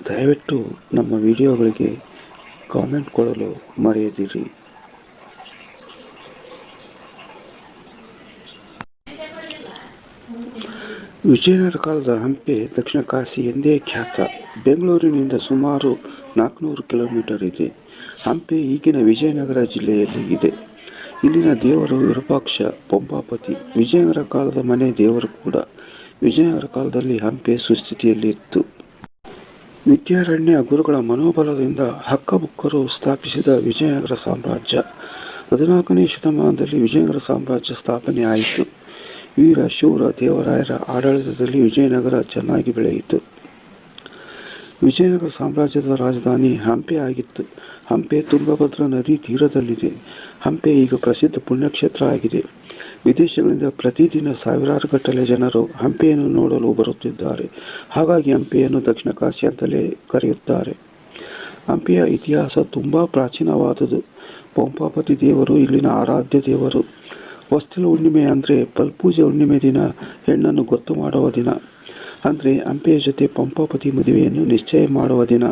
ದಯವಿಟ್ಟು ನಮ್ಮ ವಿಡಿಯೋಗಳಿಗೆ ಕಾಮೆಂಟ್ ಕೊಡಲು ಮರೆಯದಿರಿ. ವಿಜಯನಗರ ಕಾಲದ ಹಂಪೆ ದಕ್ಷಿಣ ಕಾಶಿ ಎಂದೇ ಖ್ಯಾತ. ಬೆಂಗಳೂರಿನಿಂದ ಸುಮಾರು 400 ಕಿಲೋಮೀಟರ್ ಇದೆ. ಹಂಪೆ ಈಗಿನ ವಿಜಯನಗರ ಜಿಲ್ಲೆಯಲ್ಲಿ ಇದೆ. ಇಲ್ಲಿನ ದೇವರು ವಿರೂಪಾಕ್ಷ ಪಂಪಾಪತಿ. ವಿಜಯನಗರ ಕಾಲದ ಮನೆ ದೇವರು ಕೂಡ. ವಿಜಯನಗರ ಕಾಲದಲ್ಲಿ ಹಂಪೆ ಸುಸ್ಥಿತಿಯಲ್ಲಿತ್ತು. ವಿದ್ಯಾರಣ್ಯ ಗುರುಗಳ ಮನೋಬಲದಿಂದ ಹಕ್ಕಬುಕ್ಕರು ಸ್ಥಾಪಿಸಿದ ವಿಜಯನಗರ ಸಾಮ್ರಾಜ್ಯ. 14ನೇ ಶತಮಾನದಲ್ಲಿ ವಿಜಯನಗರ ಸಾಮ್ರಾಜ್ಯ ಸ್ಥಾಪನೆ ಆಯಿತು. ವೀರ ಶೂರ ದೇವರಾಯರ ಆಡಳಿತದಲ್ಲಿ ವಿಜಯನಗರ ಚೆನ್ನಾಗಿ ಬೆಳೆಯಿತು. ವಿಜಯನಗರ ಸಾಮ್ರಾಜ್ಯದ ರಾಜಧಾನಿ ಹಂಪೆ ಆಗಿತ್ತು. ಹಂಪೆ ತುಂಗಭದ್ರಾ ನದಿ ತೀರದಲ್ಲಿದೆ. ಹಂಪೆ ಈಗ ಪ್ರಸಿದ್ಧ ಪುಣ್ಯಕ್ಷೇತ್ರ ಆಗಿದೆ. ವಿದೇಶಗಳಿಂದ ಪ್ರತಿದಿನ ಸಾವಿರಾರು ಗಟ್ಟಲೆ ಜನರು ಹಂಪೆಯನ್ನು ನೋಡಲು ಬರುತ್ತಿದ್ದಾರೆ. ಹಾಗಾಗಿ ಹಂಪೆಯನ್ನು ದಕ್ಷಿಣ ಕಾಶಿ ಅಂತಲೇ ಕರೆಯುತ್ತಾರೆ. ಹಂಪೆಯ ಇತಿಹಾಸ ತುಂಬ ಪ್ರಾಚೀನವಾದುದು. ಪಂಪಾಪತಿ ದೇವರು ಇಲ್ಲಿನ ಆರಾಧ್ಯ ದೇವರು. ಹೊಸ್ತಿಲು ಹುಣ್ಣಿಮೆ ಅಂದರೆ ಪಲ್ಪೂಜೆ ಹುಣ್ಣಿಮೆ ದಿನ ಹೆಣ್ಣನ್ನು ಗೊತ್ತು ಮಾಡುವ ದಿನ. ಅಂದರೆ ಹಂಪೆಯ ಜೊತೆ ಪಂಪಾಪತಿ ಮದುವೆಯನ್ನು ನಿಶ್ಚಯ ಮಾಡುವ ದಿನ.